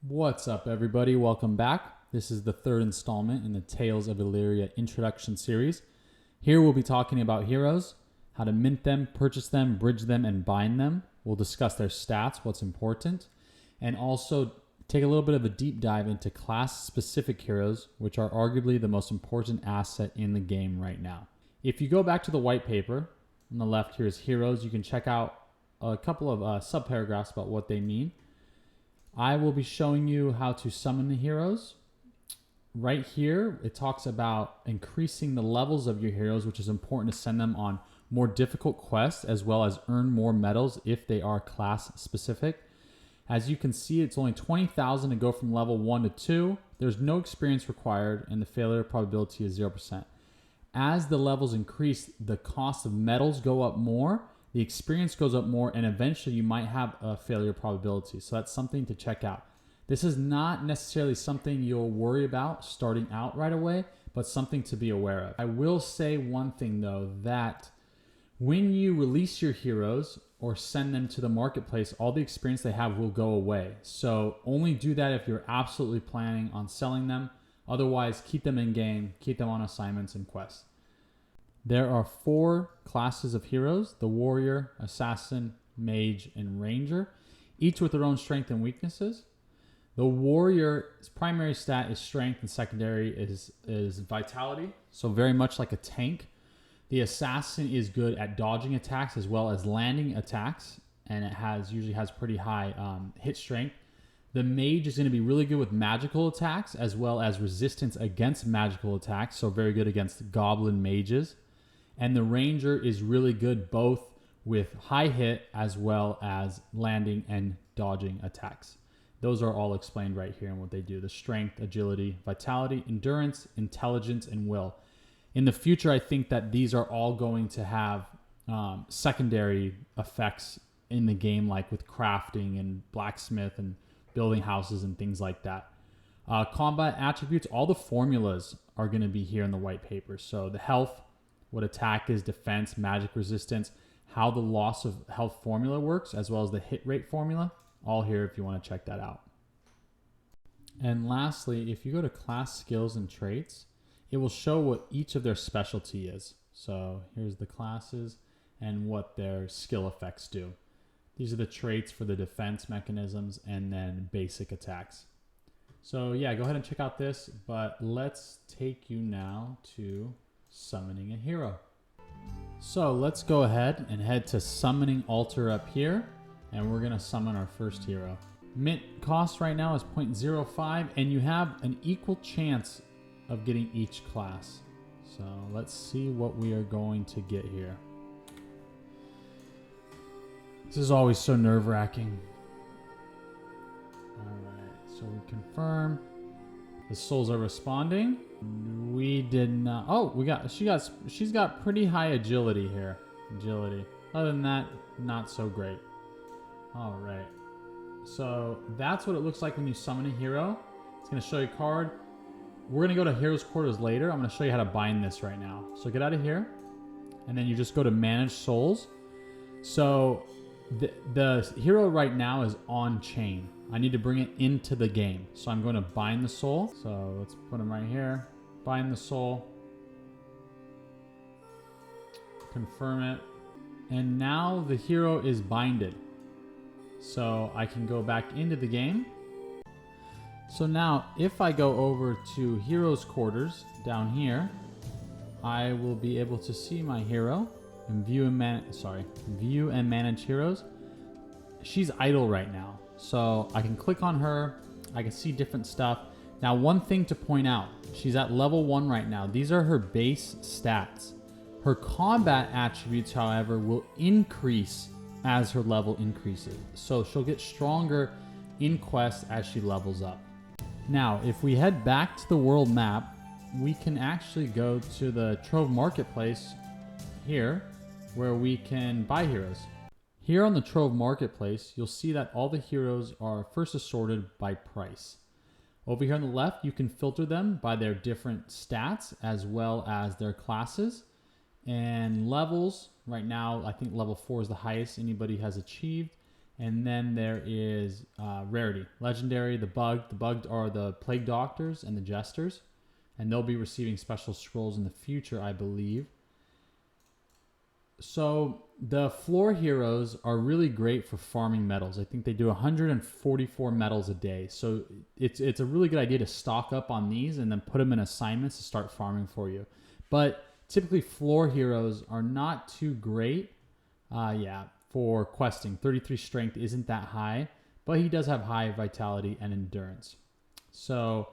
What's up, everybody? Welcome back. This is the third installment in the Tales of Elleria introduction series. Here we'll be talking about heroes, how to mint them, purchase them, bridge them, and bind them. We'll discuss their stats, what's important, and also take a little bit of a deep dive into class-specific heroes, which are arguably the most important asset in the game right now. If you go back to the white paper, on the left here is heroes. You can check out a couple of subparagraphs about what they mean. I will be showing you how to summon the heroes. Right here, it talks about increasing the levels of your heroes, which is important to send them on more difficult quests as well as earn more medals if they are class specific. As you can see, it's only 20,000 to go from level 1 to 2. There's no experience required and the failure probability is 0%. As the levels increase, the cost of medals go up more, the experience goes up more, and eventually you might have a failure probability. So that's something to check out. This is not necessarily something you'll worry about starting out right away, but something to be aware of. I will say one thing though, that when you release your heroes or send them to the marketplace, all the experience they have will go away. So only do that if you're absolutely planning on selling them. Otherwise, keep them in game, keep them on assignments and quests. There are 4 classes of heroes: the warrior, assassin, mage, and ranger, each with their own strength and weaknesses. The warrior's primary stat is strength and secondary is vitality, so very much like a tank. The assassin is good at dodging attacks as well as landing attacks, and it usually has pretty high hit strength. The mage is going to be really good with magical attacks as well as resistance against magical attacks, so very good against goblin mages. And the ranger is really good both with high hit as well as landing and dodging attacks. Those are all explained right here in what they do: the strength, agility, vitality, endurance, intelligence, and will. In the future, I think that these are all going to have secondary effects in the game, like with crafting and blacksmith and building houses and things like that. Combat attributes, all the formulas are going to be here in the white paper. So the health, what attack is, defense, magic resistance, how the loss of health formula works, as well as the hit rate formula, all here if you want to check that out. And lastly, if you go to class skills and traits, it will show what each of their specialty is. So here's the classes and what their skill effects do. These are the traits for the defense mechanisms and then basic attacks. So yeah, go ahead and check out this, but let's take you now to summoning a hero. So let's go ahead and head to summoning altar up here, and we're gonna summon our first hero. Mint cost right now is 0.05, and you have an equal chance of getting each class. So let's see what we are going to get here. This is always so nerve-wracking. All right, so we confirm. The souls are responding. We did not. Oh, she's got pretty high agility here. Agility. Other than that, not so great. All right. So that's what it looks like when you summon a hero. It's going to show you a card. We're going to go to Heroes Quarters later. I'm going to show you how to bind this right now. So get out of here. And then you just go to Manage Souls. So the hero right now is on chain. I need to bring it into the game. So I'm going to bind the soul. So let's put him right here. Bind the soul. Confirm it. And now the hero is binded. So I can go back into the game. So now if I go over to Heroes Quarters down here, I will be able to see my hero and view and manage heroes. She's idle right now. So I can click on her. I can see different stuff. Now, one thing to point out, she's at level 1 right now. These are her base stats. Her combat attributes, however, will increase as her level increases. So she'll get stronger in quests as she levels up. Now, if we head back to the world map, we can actually go to the Trove Marketplace here, where we can buy heroes. Here on the Trove Marketplace, you'll see that all the heroes are first assorted by price. Over here on the left, you can filter them by their different stats as well as their classes and levels. Right now, I think level 4 is the highest anybody has achieved. And then there is rarity. Legendary, the bugged. The bugged are the plague doctors and the jesters. And they'll be receiving special scrolls in the future, I believe. So the floor heroes are really great for farming medals. I think they do 144 medals a day. So it's a really good idea to stock up on these and then put them in assignments to start farming for you. But typically floor heroes are not too great. For questing. 33 strength isn't that high, but he does have high vitality and endurance. So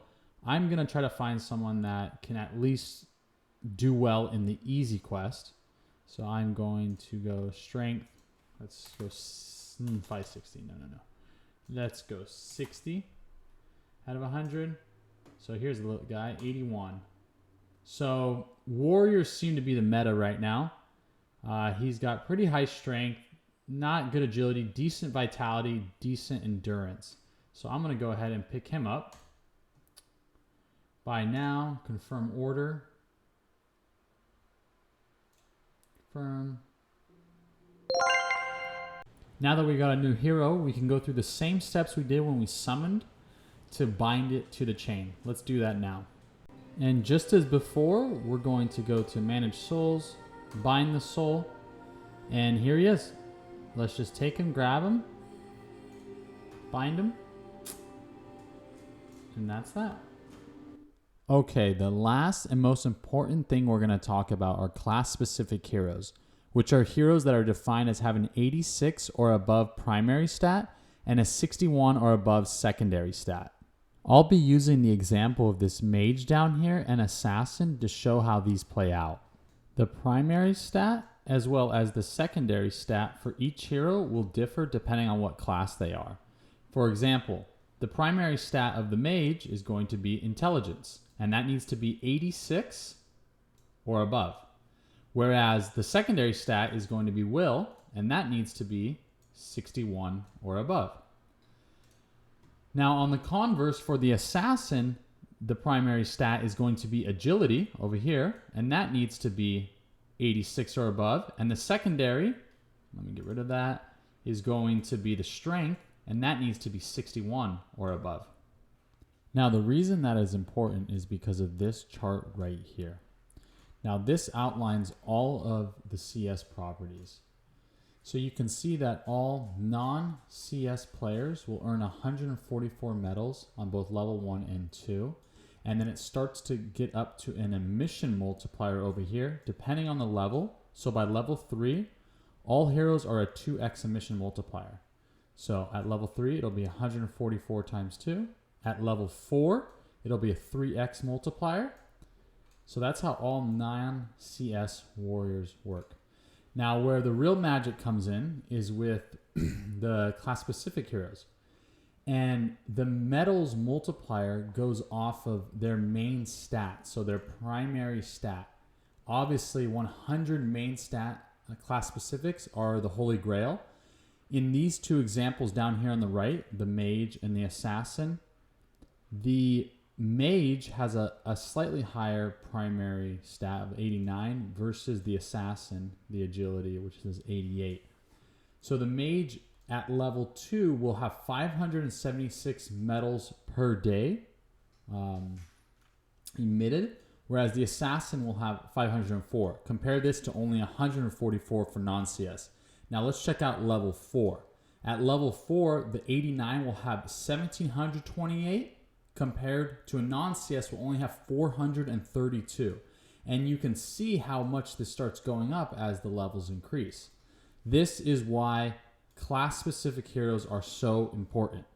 I'm going to try to find someone that can at least do well in the easy quest. So I'm going to go strength. Let's go 560. No. Let's go 60 out of 100. So here's the little guy, 81. So warriors seem to be the meta right now. He's got pretty high strength, not good agility, decent vitality, decent endurance. So I'm going to go ahead and pick him up. Buy now, confirm order. Confirm. Now that we got a new hero, we can go through the same steps we did when we summoned to bind it to the chain. Let's do that now. And just as before, we're going to go to manage souls, bind the soul, and here he is. Let's just take him, grab him, bind him, and that's that. Okay, the last and most important thing we're going to talk about are class-specific heroes, which are heroes that are defined as having 86 or above primary stat and a 61 or above secondary stat. I'll be using the example of this mage down here and assassin to show how these play out. The primary stat as well as the secondary stat for each hero will differ depending on what class they are. For example, the primary stat of the mage is going to be intelligence, and that needs to be 86 or above. Whereas the secondary stat is going to be will, and that needs to be 61 or above. Now on the converse for the assassin, the primary stat is going to be agility over here, and that needs to be 86 or above. And the secondary, let me get rid of that, is going to be the strength, and that needs to be 61 or above. Now the reason that is important is because of this chart right here. Now this outlines all of the CS properties. So you can see that all non-CS players will earn 144 medals on both level 1 and 2. And then it starts to get up to an emission multiplier over here, depending on the level. So by level 3, all heroes are a 2x emission multiplier. So at level 3, it'll be 144 times 2. At level 4, it'll be a 3x multiplier. So that's how all non-CS warriors work. Now, where the real magic comes in is with the class-specific heroes. And the medals multiplier goes off of their main stat, so their primary stat. Obviously, 100 main stat class specifics are the Holy Grail. In these two examples down here on the right, the mage and the assassin, the mage has a slightly higher primary stat of 89 versus the assassin, the agility, which is 88. So the mage at level 2 will have 576 medals per day emitted, whereas the assassin will have 504. Compare this to only 144 for non-CS. Now let's check out level 4. At level 4, the 89 will have 1,728 compared to a non-CS will only have 432. And you can see how much this starts going up as the levels increase. This is why class-specific heroes are so important.